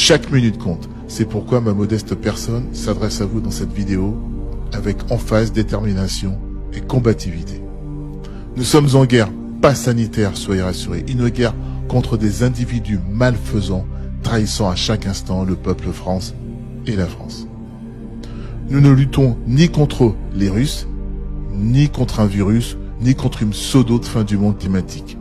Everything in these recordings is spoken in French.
Chaque minute compte. C'est pourquoi ma modeste personne s'adresse à vous dans cette vidéo avec emphase, détermination et combativité. Nous sommes en guerre, pas sanitaire, soyez rassurés, une guerre contre des individus malfaisants, trahissant à chaque instant le peuple France et la France. Nous ne luttons ni contre les Russes, ni contre un virus, ni contre une pseudo de fin du monde climatique.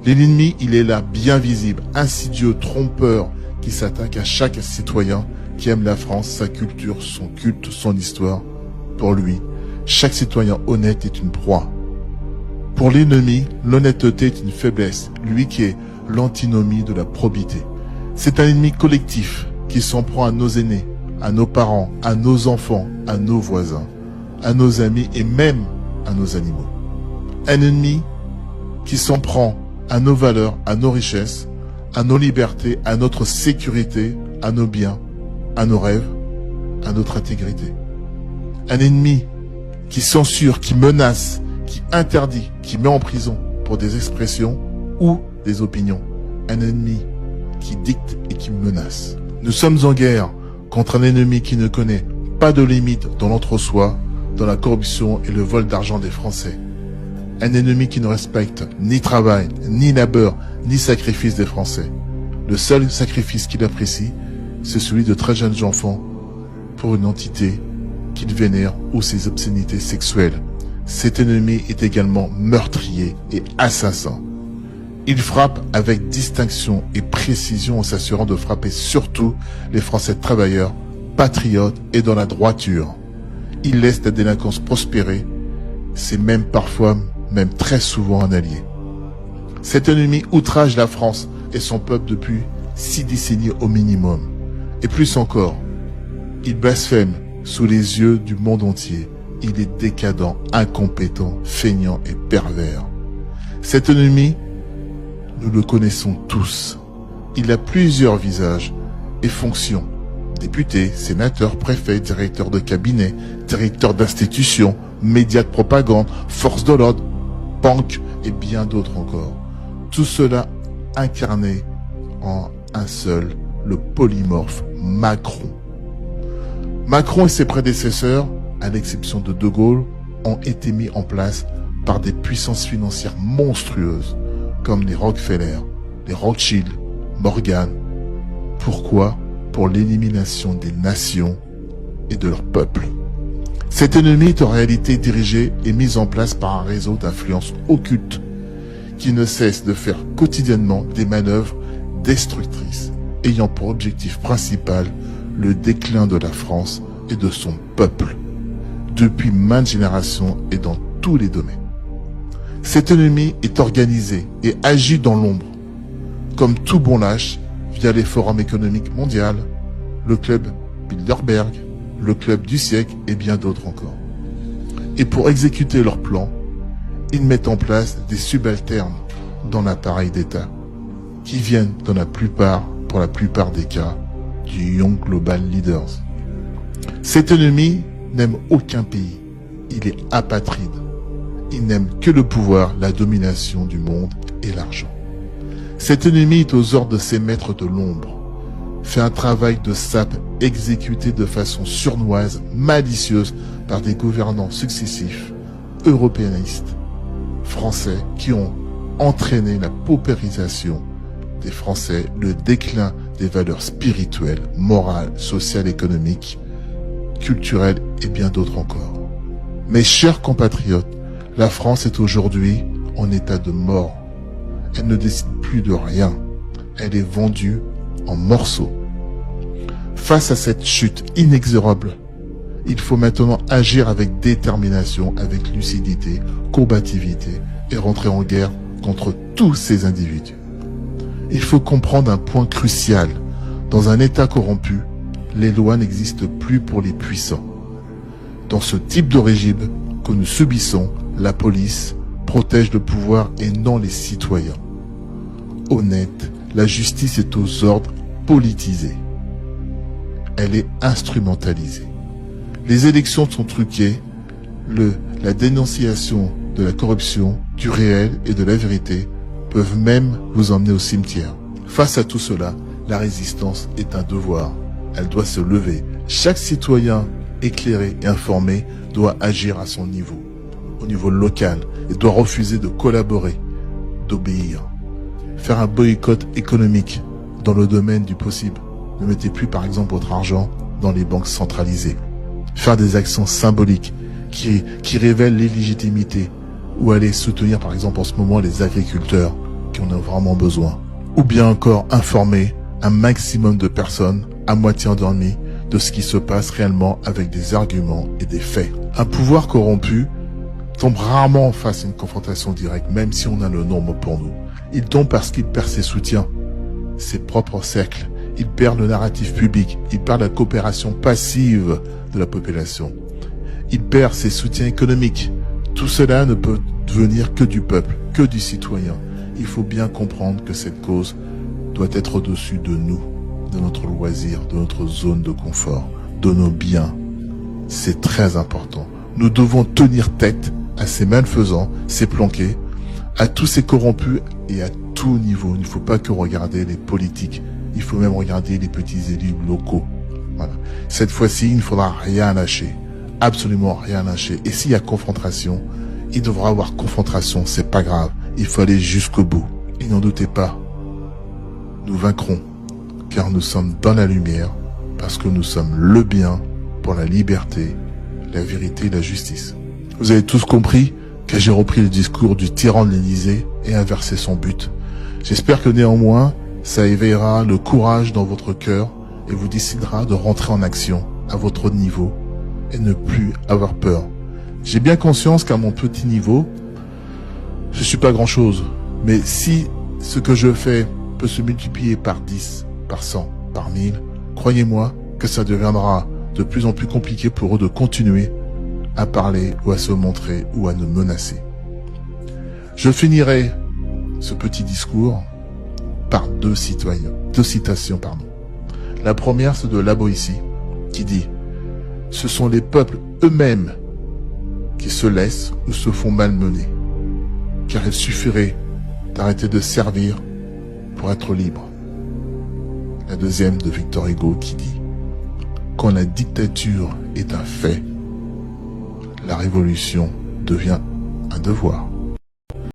L'ennemi, il est là, bien visible, insidieux, trompeur, qui s'attaque à chaque citoyen qui aime la France, sa culture, son culte, son histoire. Pour lui, chaque citoyen honnête est une proie. Pour l'ennemi, l'honnêteté est une faiblesse, lui qui est l'antinomie de la probité. C'est un ennemi collectif qui s'en prend à nos aînés, à nos parents, à nos enfants, à nos voisins, à nos amis et même à nos animaux. Un ennemi qui s'en prend à nos valeurs, à nos richesses, à nos libertés, à notre sécurité, à nos biens, à nos rêves, à notre intégrité. Un ennemi qui censure, qui menace, qui interdit, qui met en prison pour des expressions ou des opinions. Un ennemi qui dicte et qui menace. Nous sommes en guerre contre un ennemi qui ne connaît pas de limite dans l'entre-soi, dans la corruption et le vol d'argent des Français. Un ennemi qui ne respecte ni travail, ni labeur, ni sacrifice des Français. Le seul sacrifice qu'il apprécie, c'est celui de très jeunes enfants pour une entité qu'il vénère ou ses obscénités sexuelles. Cet ennemi est également meurtrier et assassin. Il frappe avec distinction et précision en s'assurant de frapper surtout les Français travailleurs, patriotes et dans la droiture. Il laisse la délinquance prospérer, c'est même parfois, même très souvent un allié. Cet ennemi outrage la France et son peuple depuis 6 décennies au minimum. Et plus encore, il blasphème sous les yeux du monde entier. Il est décadent, incompétent, feignant et pervers. Cet ennemi, nous le connaissons tous. Il a plusieurs visages et fonctions. Député, sénateur, préfet, directeur de cabinet, directeur d'institution, médias de propagande, force de l'ordre, banque et bien d'autres encore. Tout cela incarné en un seul, le polymorphe Macron. Macron et ses prédécesseurs, à l'exception de De Gaulle, ont été mis en place par des puissances financières monstrueuses, comme les Rockefeller, les Rothschild, Morgan. Pourquoi? Pour l'élimination des nations et de leur peuple. Cet ennemi est en réalité dirigé et mis en place par un réseau d'influence occulte qui ne cesse de faire quotidiennement des manœuvres destructrices, ayant pour objectif principal le déclin de la France et de son peuple, depuis maintes générations et dans tous les domaines. Cet ennemi est organisé et agit dans l'ombre, comme tout bon lâche, via les forums économiques mondiaux, le club Bilderberg, le club du siècle et bien d'autres encore. Et pour exécuter leur plan, ils mettent en place des subalternes dans l'appareil d'État, qui viennent pour la plupart des cas, du Young Global Leaders. Cet ennemi n'aime aucun pays, il est apatride. Il n'aime que le pouvoir, la domination du monde et l'argent. Cet ennemi est aux ordres de ses maîtres de l'ombre, fait un travail de sape exécuté de façon sournoise, malicieuse par des gouvernants successifs, européanistes, français, qui ont entraîné la paupérisation des Français, le déclin des valeurs spirituelles, morales, sociales, économiques, culturelles et bien d'autres encore. Mes chers compatriotes, la France est aujourd'hui en état de mort. Elle ne décide plus de rien. Elle est vendue en morceaux. Face à cette chute inexorable, il faut maintenant agir avec détermination, avec lucidité, combativité et rentrer en guerre contre tous ces individus. Il faut comprendre un point crucial. Dans un État corrompu, les lois n'existent plus pour les puissants. Dans ce type de régime que nous subissons, la police protège le pouvoir et non les citoyens. Honnête, la justice est aux ordres politisée. Elle est instrumentalisée. Les élections sont truquées, la dénonciation de la corruption, du réel et de la vérité peuvent même vous emmener au cimetière. Face à tout cela, La résistance est un devoir. Elle doit se lever. Chaque citoyen éclairé et informé doit agir à son niveau, au niveau local, et doit refuser de collaborer, d'obéir. Faire un boycott économique dans le domaine du possible. Ne mettez plus par exemple votre argent dans les banques centralisées. Faire des actions symboliques qui révèlent l'illégitimité, ou aller soutenir par exemple en ce moment les agriculteurs qui en ont vraiment besoin. Ou bien encore informer un maximum de personnes à moitié endormies de ce qui se passe réellement avec des arguments et des faits. Un pouvoir corrompu tombe rarement face à une confrontation directe, même si on a le nombre pour nous. Il tombe parce qu'il perd ses soutiens, ses propres cercles. Il perd le narratif public. Il perd la coopération passive de la population. Il perd ses soutiens économiques. Tout cela ne peut venir que du peuple, que du citoyen. Il faut bien comprendre que cette cause doit être au-dessus de nous, de notre loisir, de notre zone de confort, de nos biens. C'est très important. Nous devons tenir tête à ces malfaisants, ces planqués, à tous ces corrompus et à tout niveau. Il ne faut pas que regarder les politiques. Il faut même regarder les petits élus locaux. Voilà. Cette fois-ci, il ne faudra rien lâcher. Absolument rien lâcher. Et s'il y a confrontation, il devra y avoir confrontation. C'est pas grave. Il faut aller jusqu'au bout. Et n'en doutez pas, nous vaincrons. Car nous sommes dans la lumière. Parce que nous sommes le bien pour la liberté, la vérité et la justice. Vous avez tous compris que j'ai repris le discours du tyran de l'Élysée et inversé son but. J'espère que néanmoins, ça éveillera le courage dans votre cœur et vous décidera de rentrer en action à votre niveau et ne plus avoir peur. J'ai bien conscience qu'à mon petit niveau, je suis pas grand chose. Mais si ce que je fais peut se multiplier par 10, par 100, par 1000, croyez-moi que ça deviendra de plus en plus compliqué pour eux de continuer à parler ou à se montrer ou à nous menacer. Je finirai ce petit discours par deux citations. La première, c'est de La Boétie, qui dit « Ce sont les peuples eux-mêmes qui se laissent ou se font malmener, car il suffirait d'arrêter de servir pour être libre. » La deuxième, de Victor Hugo, qui dit « Quand la dictature est un fait, la révolution devient un devoir. »